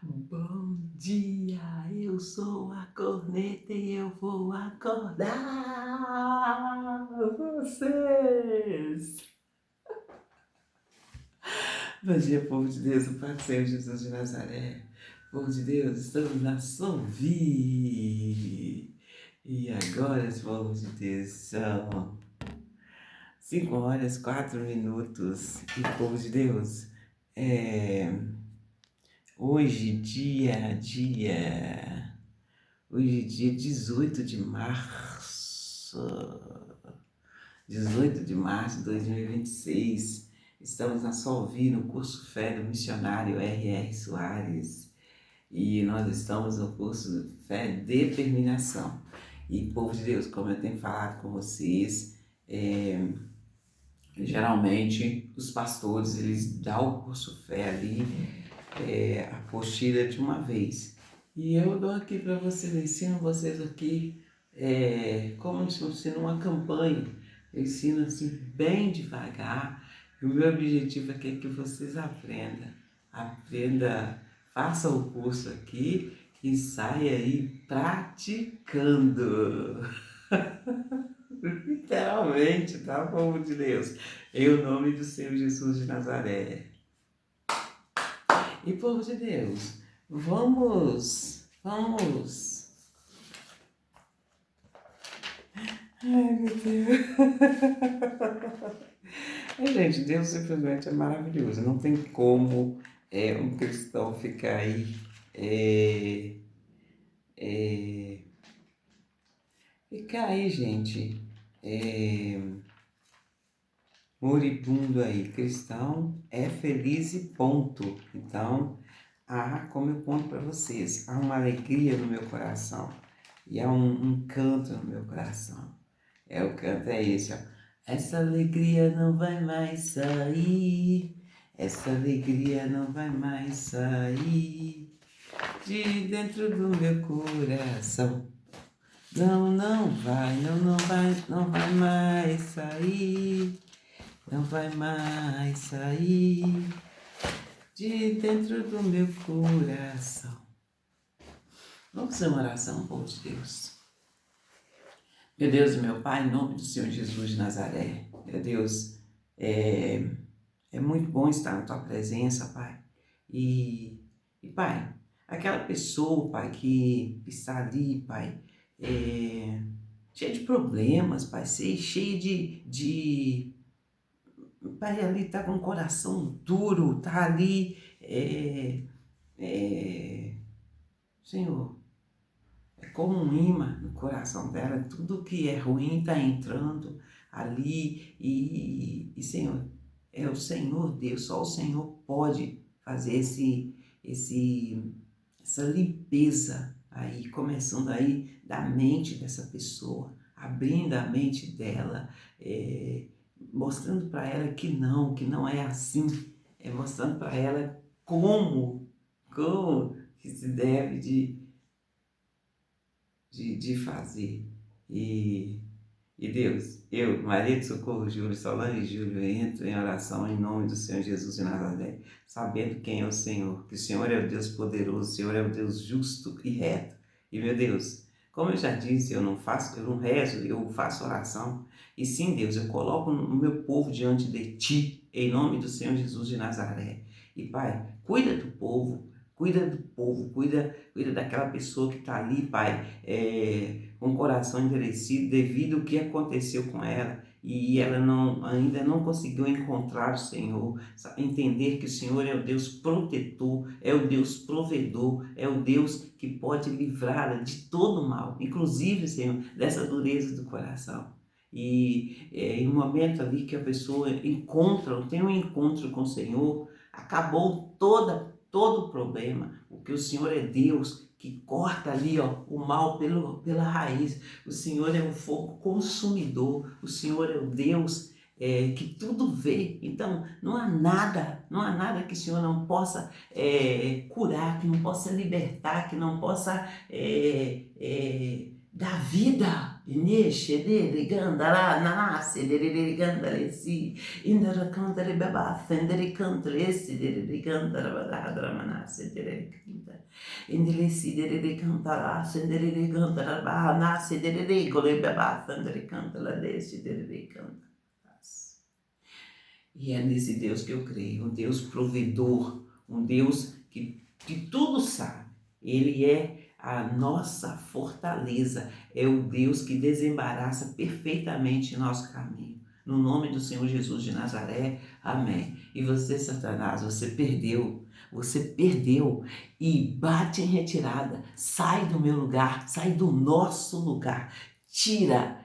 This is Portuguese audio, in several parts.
Bom dia, eu sou a corneta e eu vou acordar vocês. Bom dia, povo de Deus, o Pai do Senhor Jesus de Nazaré. Povo de Deus, estamos na Solvi. E agora, povo de Deus, são 5 horas 4 minutos. E povo de Deus, hoje, hoje, dia 18 de março, 18 de março de 2026, estamos na Solvi, no curso Fé do missionário R.R. Soares, e nós estamos no curso Fé Determinação. E, povo de Deus, como eu tenho falado com vocês, geralmente os pastores, eles dão o curso Fé ali, a apostila de uma vez. E eu dou aqui para vocês, ensino vocês aqui como se fosse numa campanha. Eu ensino assim bem devagar. E o meu objetivo aqui é que vocês aprendam. Aprenda, faça o curso aqui e saia aí praticando. Literalmente, tá, povo de Deus? Em o nome do Senhor Jesus de Nazaré. E povo de Deus, vamos. Ai, meu Deus. Gente, Deus simplesmente é maravilhoso. Não tem como um cristão ficar aí gente, moribundo aí. Cristão é feliz e ponto. Então, como eu conto para vocês, há uma alegria no meu coração e há um canto no meu coração. O canto é esse, ó. Essa alegria não vai mais sair, essa alegria não vai mais sair de dentro do meu coração. Não, não vai, não vai mais sair, não vai mais sair de dentro do meu coração. Vamos fazer uma oração, povo de Deus. Meu Deus e meu Pai, em nome do Senhor Jesus de Nazaré, meu Deus, é muito bom estar na Tua presença, Pai. E Pai, aquela pessoa, Pai, que está ali, Pai, cheia de problemas, Pai, cheia Pai, ali está com o coração duro, está ali, Senhor, é como um imã no coração dela, tudo que é ruim está entrando ali e Senhor, é o Senhor Deus, só o Senhor pode fazer essa limpeza aí, começando aí da mente dessa pessoa, abrindo a mente dela, mostrando para ela que não é assim, mostrando para ela como que se deve de fazer. E Deus, eu, Maria de Socorro Júlio, Solange Júlio, entro em oração em nome do Senhor Jesus de Nazaré, sabendo quem é o Senhor, que o Senhor é o Deus poderoso, o Senhor é o Deus justo e reto. E meu Deus, como eu já disse, eu não rezo, eu faço oração. E sim, Deus, eu coloco o meu povo diante de Ti, em nome do Senhor Jesus de Nazaré. E Pai, cuida do povo, cuida daquela pessoa que está ali, Pai, com o coração endurecido devido ao que aconteceu com ela e ela ainda não conseguiu encontrar o Senhor, entender que o Senhor é o Deus protetor, é o Deus provedor, é o Deus que pode livrá-la de todo mal, inclusive, Senhor, dessa dureza do coração. E em um momento ali que a pessoa tem um encontro com o Senhor, acabou todo o problema, porque o Senhor é Deus que corta ali, ó, o mal pela raiz. O Senhor é um fogo consumidor, o Senhor é o Deus que tudo vê. Então não há nada que o Senhor não possa curar, que não possa libertar, que não possa dar vida. Ineshe de gandara nanase de gandare si indara cantare baba fendere cantare esse de gandara badadra manase de canta indele si de cantara sendere de gandara ba nase de regole baba fendere cantara desse de canta. E é nesse Deus que eu creio, um Deus provedor, um Deus que tudo sabe. Ele é a nossa fortaleza, é o Deus que desembaraça perfeitamente nosso caminho. No nome do Senhor Jesus de Nazaré, amém. E você, Satanás, você perdeu e bate em retirada, sai do meu lugar, sai do nosso lugar, tira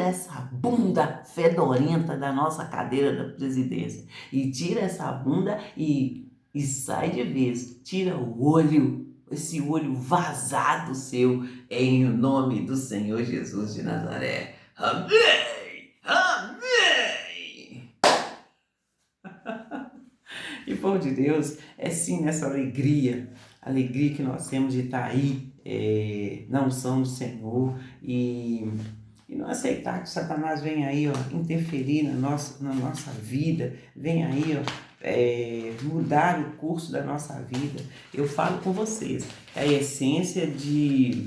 essa bunda fedorenta da nossa cadeira da presidência e tira essa bunda e sai de vez, tira o olho, esse olho vazado seu, em nome do Senhor Jesus de Nazaré. Amém! Amém! E povo de Deus, é sim nessa alegria que nós temos de estar aí na unção do Senhor e não aceitar que Satanás venha aí, interferir na nossa vida, venha aí, mudar o curso da nossa vida. Eu falo com vocês, a essência de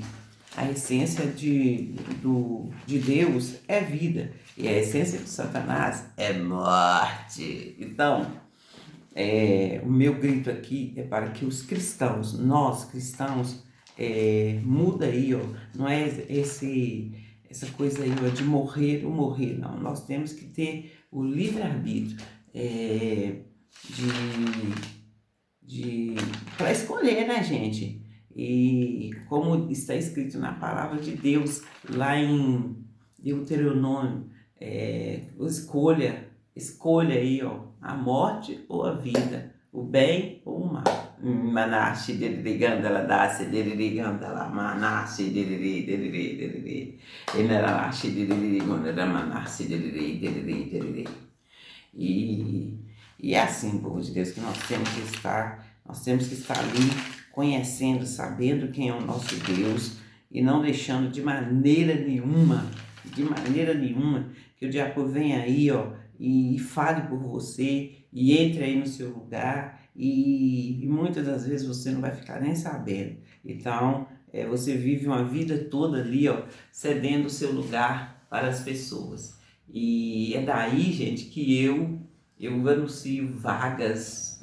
Deus é vida e a essência de Satanás é morte. Então, o meu grito aqui é para que os cristãos, nós cristãos, muda aí, não é essa coisa aí de morrer ou morrer, não. Nós temos que ter o livre-arbítrio para escolher, né, gente? E como está escrito na palavra de Deus, lá em Deuteronômio, escolha aí, a morte ou a vida, o bem ou o mal. Manashi dirigandala dase dirigandala manashi diriri enarashi dirigandala manashi diriri. E é assim, povo de Deus, que nós temos que estar ali conhecendo, sabendo quem é o nosso Deus e não deixando de maneira nenhuma que o diabo venha aí, e fale por você e entre aí no seu lugar e muitas das vezes você não vai ficar nem sabendo. Então, você vive uma vida toda ali, cedendo o seu lugar para as pessoas. E é daí, gente, que eu anuncio vagas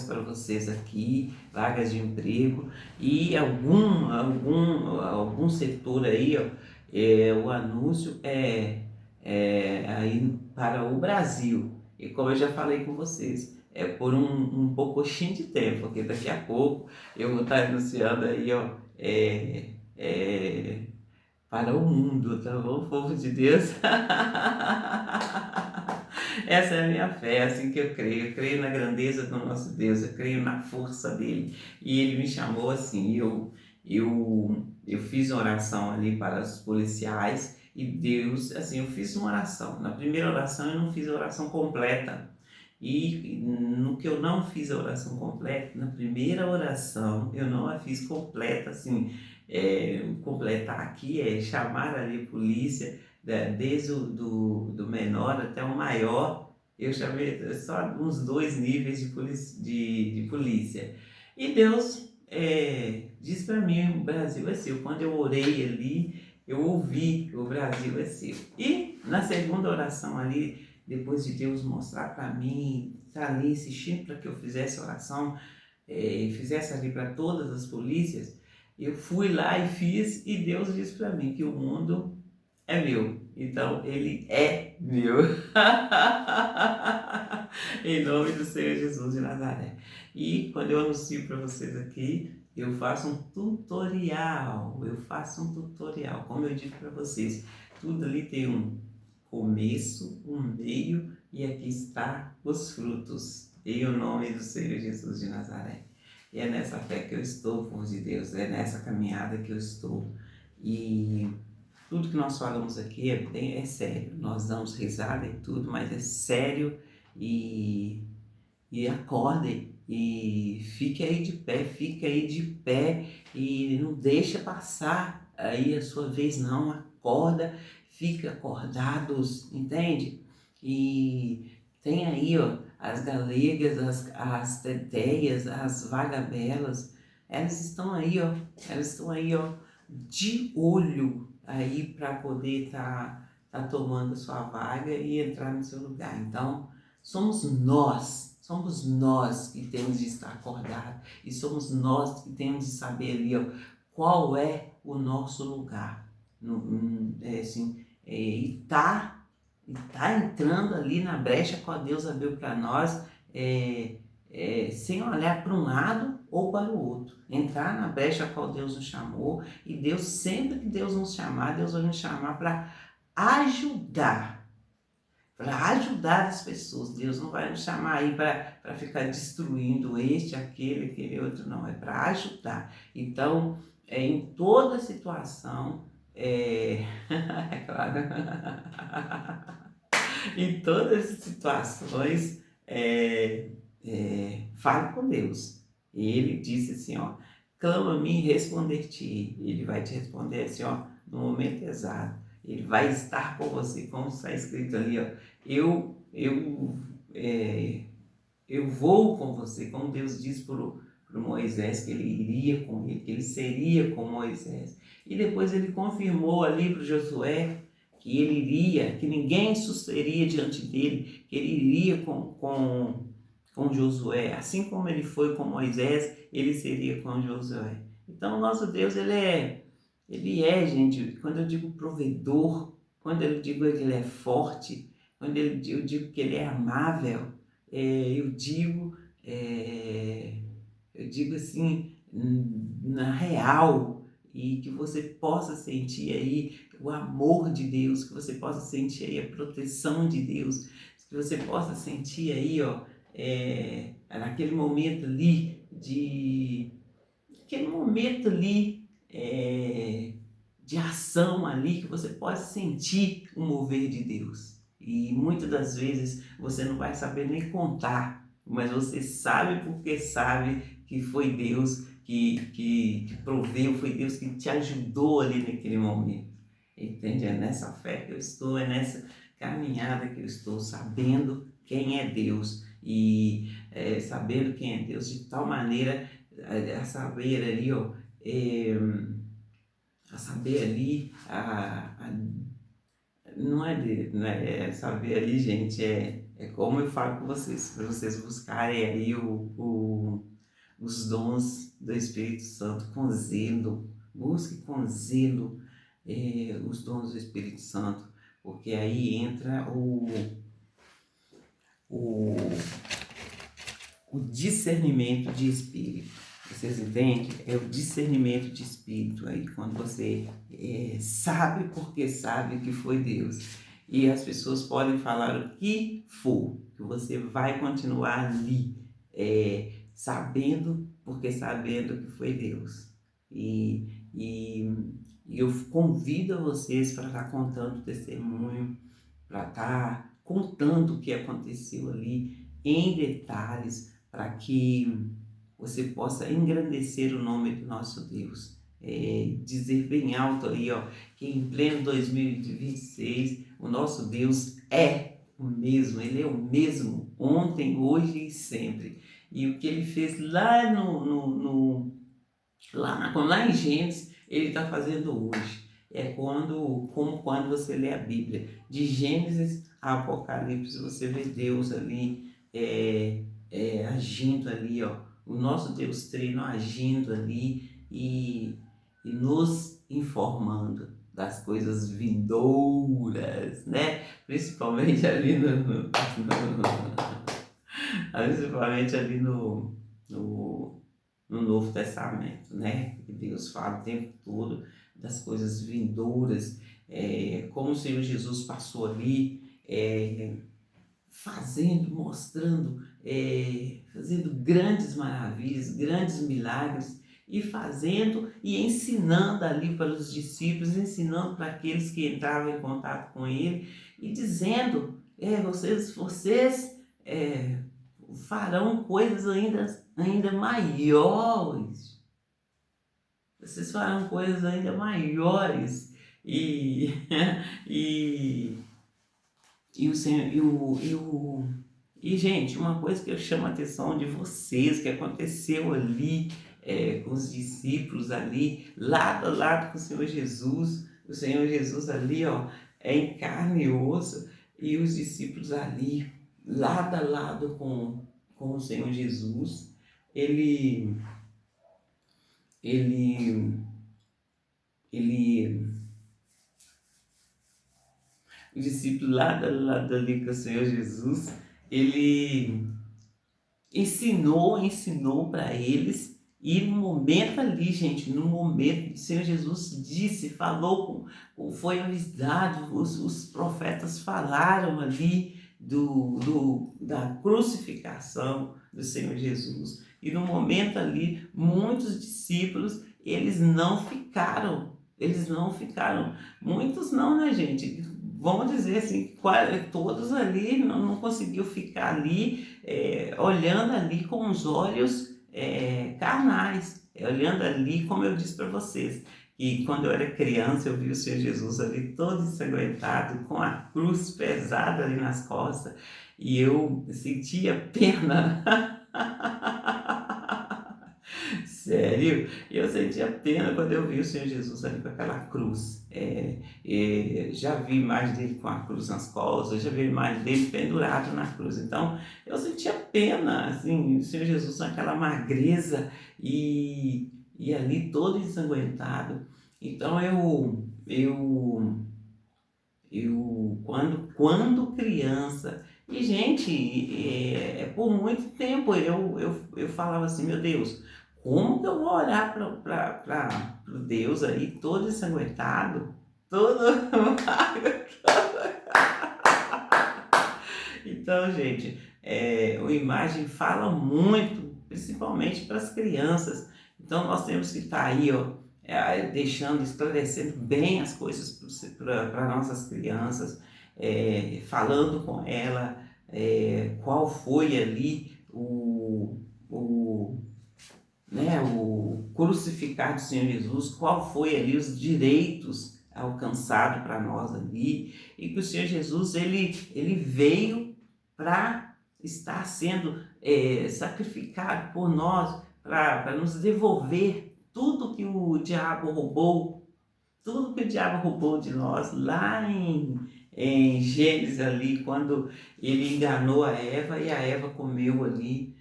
para vocês aqui, vagas de emprego e algum setor aí, o anúncio aí para o Brasil. E como eu já falei com vocês, é por um pouquinho de tempo, porque daqui a pouco eu vou estar anunciando aí, para o mundo, tá bom, povo de Deus? Essa é a minha fé, é assim que eu creio na grandeza do nosso Deus, eu creio na força dele. E ele me chamou assim, eu fiz uma oração ali para os policiais e Deus, assim, eu fiz uma oração. Na primeira oração eu não fiz a oração completa. E no que eu não fiz a oração completa, na primeira oração eu não a fiz completa, assim, completar aqui é chamar ali a polícia, desde do menor até o maior, eu chamei só uns 2 níveis de polícia. E Deus diz para mim, o Brasil é seu. Quando eu orei ali, eu ouvi, o Brasil é seu. E na segunda oração ali, depois de Deus mostrar para mim, tá ali insistindo para que eu fizesse a oração, fizesse ali para todas as polícias, eu fui lá e fiz, e Deus disse para mim que o mundo é meu, então ele é meu. Em nome do Senhor Jesus de Nazaré. E quando eu anuncio para vocês aqui, eu faço um tutorial, como eu digo para vocês, tudo ali tem um começo, um meio e aqui está os frutos, em o nome do Senhor Jesus de Nazaré. E é nessa fé que eu estou, povo de Deus, é nessa caminhada que eu estou. E tudo que nós falamos aqui é sério. Nós damos risada e tudo, mas é sério. E acordem e fique aí de pé e não deixa passar aí a sua vez não. acorda, fique acordados, entende? E tem aí, ó, as galegas, as teteias, as vagabelas, elas estão aí, ó, de olho aí para poder tá tomando sua vaga e entrar no seu lugar. Então, somos nós que temos de estar acordados e somos nós que temos de saber ali, ó, qual é o nosso lugar. E tá entrando ali na brecha qual Deus abriu para nós, sem olhar para um lado ou para o outro. Entrar na brecha qual Deus nos chamou, e Deus, sempre que Deus nos chamar, Deus vai nos chamar para ajudar. Para ajudar as pessoas. Deus não vai nos chamar aí para ficar destruindo aquele outro, não. É para ajudar. Então, em toda situação, é claro, em todas as situações, fale com Deus. Ele disse assim, ó, clama-me e responder-te. Ele vai te responder assim, ó, no momento exato. Ele vai estar com você, como está escrito ali, ó. Eu vou com você, como Deus disse para o Moisés, que ele iria com ele, que ele seria com Moisés. E depois ele confirmou ali para Josué que ele iria, que ninguém sucederia diante dele, que ele iria com Josué. Assim como ele foi com Moisés, ele seria com Josué. Então, o nosso Deus, ele é, gente, quando eu digo provedor, quando eu digo que ele é forte, quando eu digo que ele é amável, eu digo assim, na real, e que você possa sentir aí o amor de Deus, que você possa sentir aí a proteção de Deus, que você possa sentir aí, ó, naquele momento ali de ação ali, que você possa sentir o mover de Deus. E muitas das vezes você não vai saber nem contar, mas você sabe porque sabe que foi Deus que proveu, foi Deus que te ajudou ali naquele momento. Entende? É nessa fé que eu estou, é nessa caminhada que eu estou, sabendo quem é Deus e sabendo quem é Deus de tal maneira a saber ali, ó, a saber ali, não é saber ali, gente, é como eu falo com vocês, para vocês buscarem aí os dons do Espírito Santo com zelo, busque com zelo os dons do Espírito Santo, porque aí entra o discernimento de espírito. Vocês entendem? É o discernimento de espírito aí, quando você sabe porque sabe que foi Deus. E as pessoas podem falar o que for, que você vai continuar ali, sabendo que foi Deus. E eu convido a vocês para estar contando o testemunho, para estar contando o que aconteceu ali em detalhes, para que você possa engrandecer o nome do nosso Deus. Dizer bem alto ali, ó, que em pleno 2026 o nosso Deus é o mesmo, ele é o mesmo ontem, hoje e sempre. E o que ele fez lá lá em Gênesis, ele está fazendo hoje. É como quando você lê a Bíblia, de Gênesis a Apocalipse, você vê Deus ali agindo ali, ó, o nosso Deus treino agindo ali e nos informando das coisas vindouras, né? Principalmente ali principalmente ali no Novo Testamento, né? Que Deus fala o tempo todo das coisas vindouras, como o Senhor Jesus passou ali, mostrando, fazendo grandes maravilhas, grandes milagres, e fazendo e ensinando ali para os discípulos, ensinando para aqueles que entravam em contato com ele, e dizendo, vocês farão coisas ainda maiores. Vocês farão coisas ainda maiores E, e, e o Senhor, gente, uma coisa que eu chamo a atenção de vocês, que aconteceu ali com os discípulos ali, lado a lado com o Senhor Jesus ali, ó, em carne e osso, e os discípulos ali, lado a lado com o Senhor Jesus, ele, ele, ele, o discípulo lado a lado ali com o Senhor Jesus, ele ensinou para eles, e no momento ali, gente, no momento, o Senhor Jesus disse, falou, foi avisado, os profetas falaram ali da crucificação do Senhor Jesus, e no momento ali, muitos discípulos, eles não ficaram, muitos não, né, gente? Vamos dizer assim, todos ali não conseguiu ficar ali olhando ali com os olhos carnais, olhando ali, como eu disse para vocês, e quando eu era criança eu vi o Senhor Jesus ali todo ensanguentado, com a cruz pesada ali nas costas, e eu sentia pena. Sério, eu sentia pena quando eu vi o Senhor Jesus ali com aquela cruz. Já vi imagem dele com a cruz nas costas, já vi imagem dele pendurado na cruz. Então, eu sentia pena, assim, o Senhor Jesus naquela magreza e ali todo ensanguentado. Então, quando criança, e gente, por muito tempo eu falava assim, meu Deus, como que eu vou orar para o Deus aí todo ensanguentado, todo. Então, gente, a imagem fala muito, principalmente para as crianças. Então, nós temos que estar aí, ó, deixando, esclarecendo bem as coisas para nossas crianças, falando com ela qual foi ali o crucificado do Senhor Jesus, qual foi ali os direitos alcançados para nós ali, e que o Senhor Jesus ele veio para estar sendo sacrificado por nós, para nos devolver tudo que o diabo roubou, de nós lá em Gênesis ali, quando ele enganou a Eva e a Eva comeu ali.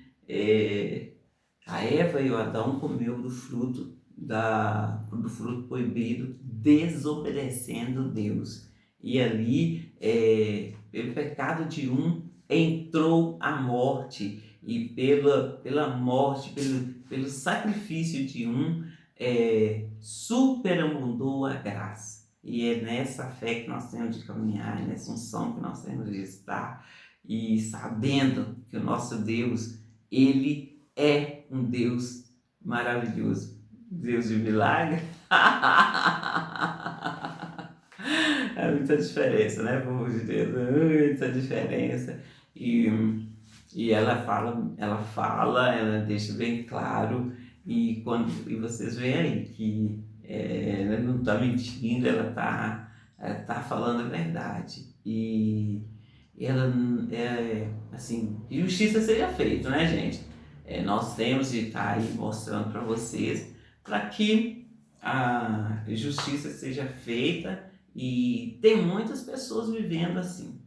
A Eva e o Adão comeu do fruto proibido, desobedecendo Deus. E ali, pelo pecado de um, entrou a morte. E pela morte, pelo sacrifício de um, superabundou a graça. E é nessa fé que nós temos de caminhar, é nessa unção que nós temos de estar. E sabendo que o nosso Deus, Ele é um Deus maravilhoso, Deus de milagre. É muita diferença, né, povo de Deus? Muita diferença. E ela deixa bem claro, e vocês veem aí que ela não está mentindo, ela tá falando a verdade. E ela, assim, justiça seja feita, né, gente? Nós temos de estar aí mostrando para vocês, para que a justiça seja feita, e tem muitas pessoas vivendo assim.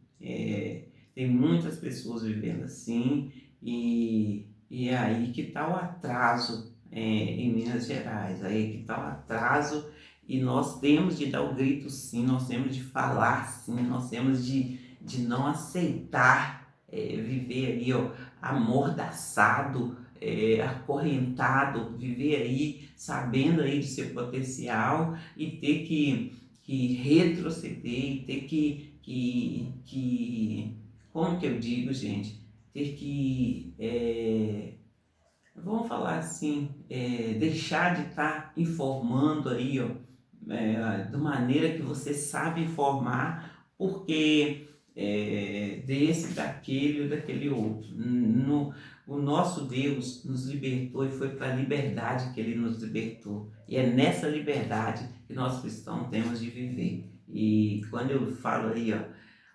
Tem muitas pessoas vivendo assim, e é aí que está o atraso em Minas Gerais, aí que está o atraso, e nós temos de dar o grito sim, nós temos de falar sim, nós temos de não aceitar viver aí, ó, amordaçado, acorrentado, viver aí sabendo aí de seu potencial, e ter que retroceder, e ter que como que eu digo, gente, ter que vamos falar assim, deixar de estar informando aí, ó, de maneira que você sabe informar, porque desse, daquele ou daquele outro. O nosso Deus nos libertou e foi para a liberdade que Ele nos libertou. E é nessa liberdade que nós cristãos temos de viver. E quando eu falo aí, ó,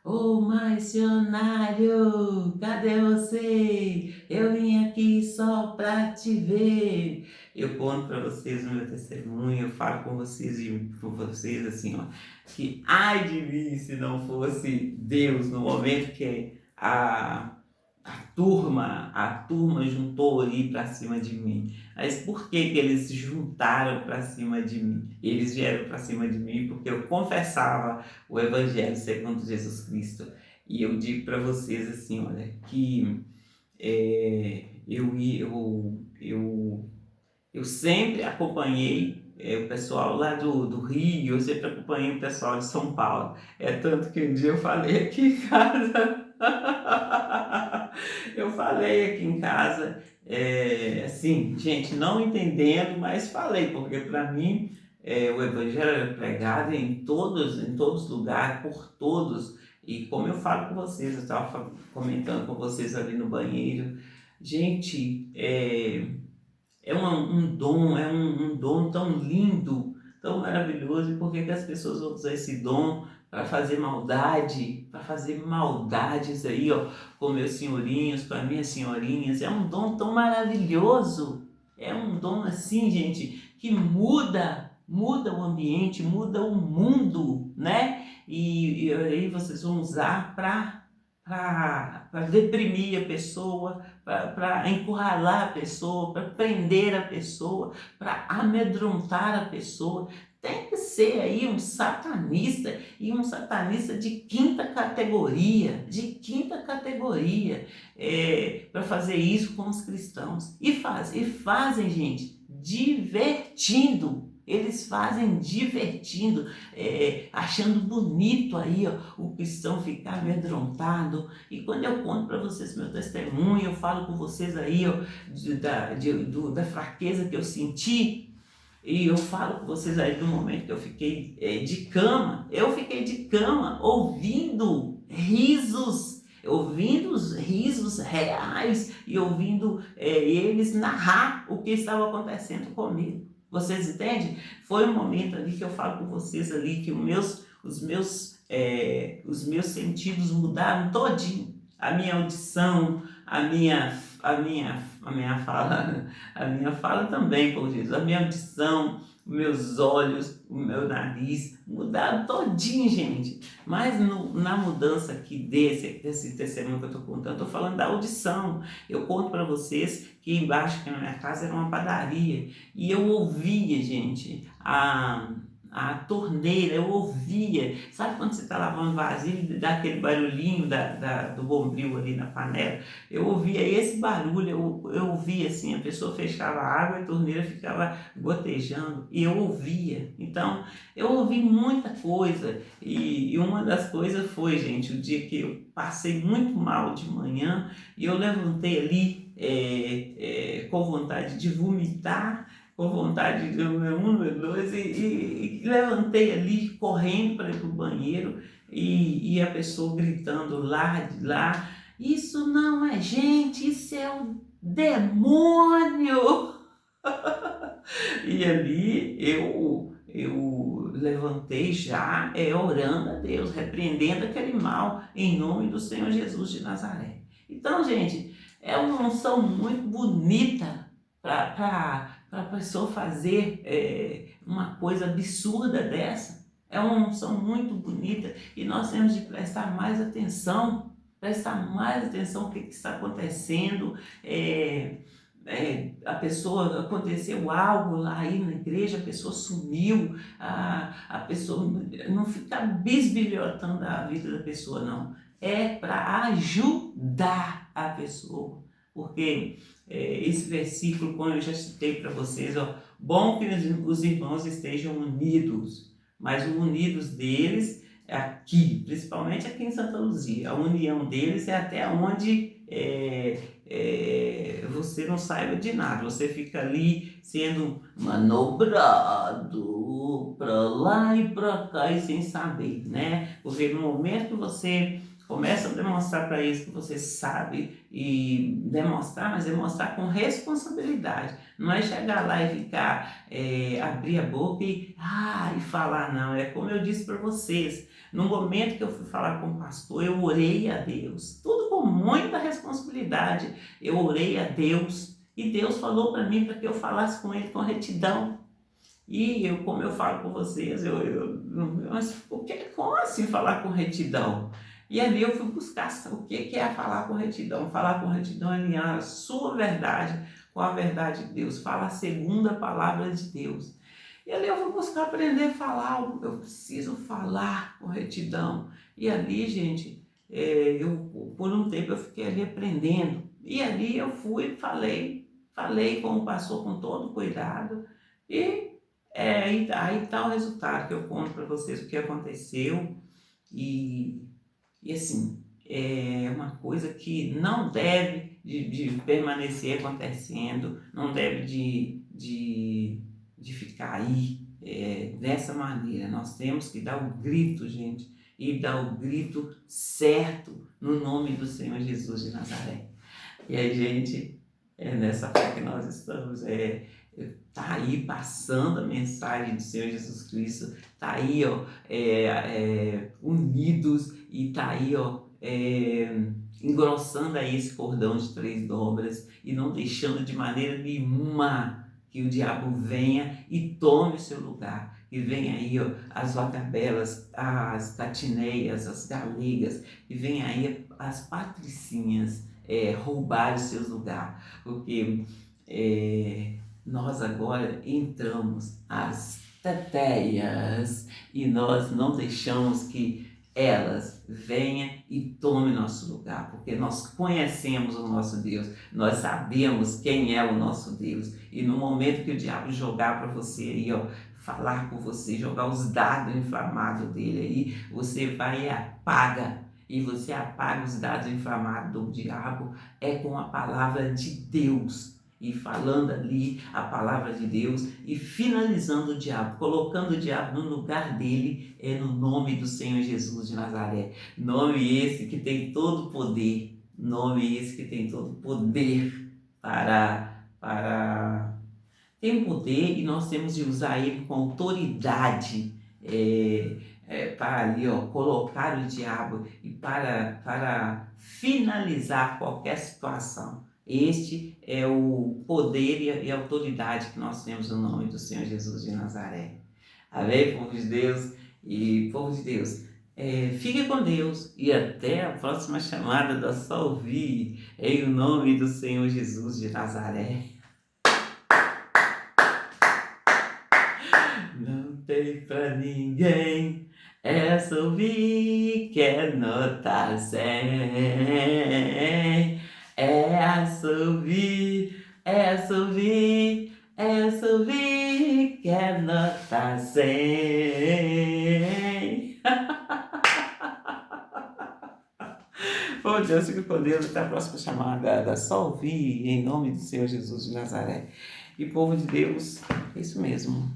ô missionário, cadê você? Eu vim aqui só para te ver. Eu conto para vocês o meu testemunho, eu falo com vocês e com vocês assim, ó, que ai de mim se não fosse Deus no momento que a turma juntou ali para cima de mim. Mas por que eles se juntaram para cima de mim? Eles vieram para cima de mim porque eu confessava o Evangelho segundo Jesus Cristo. E eu digo para vocês assim, olha, que eu sempre acompanhei o pessoal lá do Rio, eu sempre acompanhei o pessoal de São Paulo. É tanto que um dia eu falei aqui em casa, eu falei aqui em casa, assim, gente, não entendendo, mas falei, porque para mim o Evangelho era pregado em todos os lugares, por todos. E como eu falo com vocês, eu estava comentando com vocês ali no banheiro, gente, é um dom, um dom tão lindo, tão maravilhoso. E por que as pessoas vão usar esse dom para fazer maldade? Para fazer maldades aí, ó, com meus senhorinhos, com as minhas senhorinhas. É um dom tão maravilhoso. É um dom assim, gente, que muda o ambiente, muda o mundo, né? E aí vocês vão usar para deprimir a pessoa, para encurralar a pessoa, para prender a pessoa, para amedrontar a pessoa. Tem que ser aí um satanista, e um satanista de quinta categoria, para fazer isso com os cristãos. E fazem, gente, divertindo. Eles fazem divertindo, achando bonito aí, ó, o cristão ficar amedrontado. E quando eu conto para vocês meu testemunho, eu falo com vocês aí, ó, da fraqueza que eu senti, e eu falo com vocês aí do momento que eu fiquei de cama. Eu fiquei de cama ouvindo os risos reais e ouvindo eles narrar o que estava acontecendo comigo. Vocês entendem? Foi um momento ali que eu falo com vocês ali que os meus sentidos mudaram todinho. A minha audição, a minha fala, a minha fala também, por Jesus, a minha audição, meus olhos, o meu nariz, mudaram todinho, gente. Mas na mudança aqui desse testemunho que eu estou contando, eu estou falando da audição. Eu conto para vocês que embaixo, aqui na minha casa, era uma padaria. E eu ouvia, gente, a torneira, eu ouvia. Sabe quando você está lavando vasilha e dá aquele barulhinho do bombril ali na panela? Eu ouvia esse barulho, eu ouvia assim, a pessoa fechava a água e a torneira ficava gotejando, e eu ouvia. Então, eu ouvi muita coisa, e uma das coisas foi, gente, o dia que eu passei muito mal de manhã, e eu levantei ali com vontade de vomitar, com vontade de número 1, número 2, e levantei ali correndo para ir para o banheiro, e a pessoa gritando lá de lá, isso não é gente, isso é um demônio. E ali eu levantei já orando a Deus, repreendendo aquele mal em nome do Senhor Jesus de Nazaré. Então, gente, é uma unção muito bonita para a pessoa fazer uma coisa absurda dessa. É uma unção muito bonita e nós temos de prestar mais atenção no que está acontecendo. A pessoa, aconteceu algo lá aí na igreja, a pessoa sumiu, a pessoa não fica bisbilhotando a vida da pessoa, não. É para ajudar a pessoa, porque esse versículo, como eu já citei para vocês, ó, bom que os irmãos estejam unidos, mas o unidos deles é aqui, principalmente aqui em Santa Luzia. A união deles é até onde você não saiba de nada, você fica ali sendo manobrado para lá e para cá e sem saber, né? Porque no momento que você Começa a demonstrar para eles que você sabe e demonstrar, mas demonstrar com responsabilidade. Não é chegar lá e ficar, abrir a boca e falar, não. É como eu disse para vocês, no momento que eu fui falar com o pastor, eu orei a Deus, tudo com muita responsabilidade. Eu orei a Deus e Deus falou para mim para que eu falasse com ele com retidão. E eu, como eu falo com vocês, mas como assim falar com retidão? E ali eu fui buscar o que é falar com retidão. Falar com retidão é alinhar a sua verdade com a verdade de Deus. Fala a segunda palavra de Deus. E ali eu fui buscar aprender a falar. Eu preciso falar com retidão. E ali, gente, por um tempo eu fiquei ali aprendendo. E ali eu fui e falei como passou com todo cuidado. Aí está o resultado que eu conto para vocês o que aconteceu e assim, é uma coisa que não deve de permanecer acontecendo, não deve de ficar aí dessa maneira. Nós temos que dar o grito, gente, e dar o grito certo no nome do Senhor Jesus de Nazaré. E aí, gente, é nessa fé que nós estamos, tá aí passando a mensagem do Senhor Jesus Cristo, tá aí, unidos e tá aí, engrossando aí esse cordão de 3 dobras e não deixando de maneira nenhuma que o diabo venha e tome o seu lugar. E vem aí, as vagabelas, as catineias, as galegas, e vem aí as patricinhas roubar os seus lugares, porque nós agora entramos as teteias e nós não deixamos que elas venham e tomem nosso lugar, porque nós conhecemos o nosso Deus, nós sabemos quem é o nosso Deus, e no momento que o diabo jogar para você aí, falar com você, jogar os dados inflamados dele aí, você vai e apaga. E você apaga os dados inflamados do diabo com a palavra de Deus. E falando ali a palavra de Deus e finalizando o diabo, colocando o diabo no lugar dele, no nome do Senhor Jesus de Nazaré. Nome esse que tem todo poder, nome esse que tem todo poder tem poder e nós temos de usar ele com autoridade para ali, colocar o diabo e para finalizar qualquer situação. Este é o poder e a autoridade que nós temos no nome do Senhor Jesus de Nazaré. Amém, povo de Deus? E povo de Deus, fique com Deus e até a próxima chamada da Só Ouvir, em nome do Senhor Jesus de Nazaré. Não tem pra ninguém essa ouvir que é nota 100. Essa ouvir que é nota 100. Bom Deus, fique com Deus, até a próxima chamada da Só Ouvir, em nome do Senhor Jesus de Nazaré. E povo de Deus, é isso mesmo.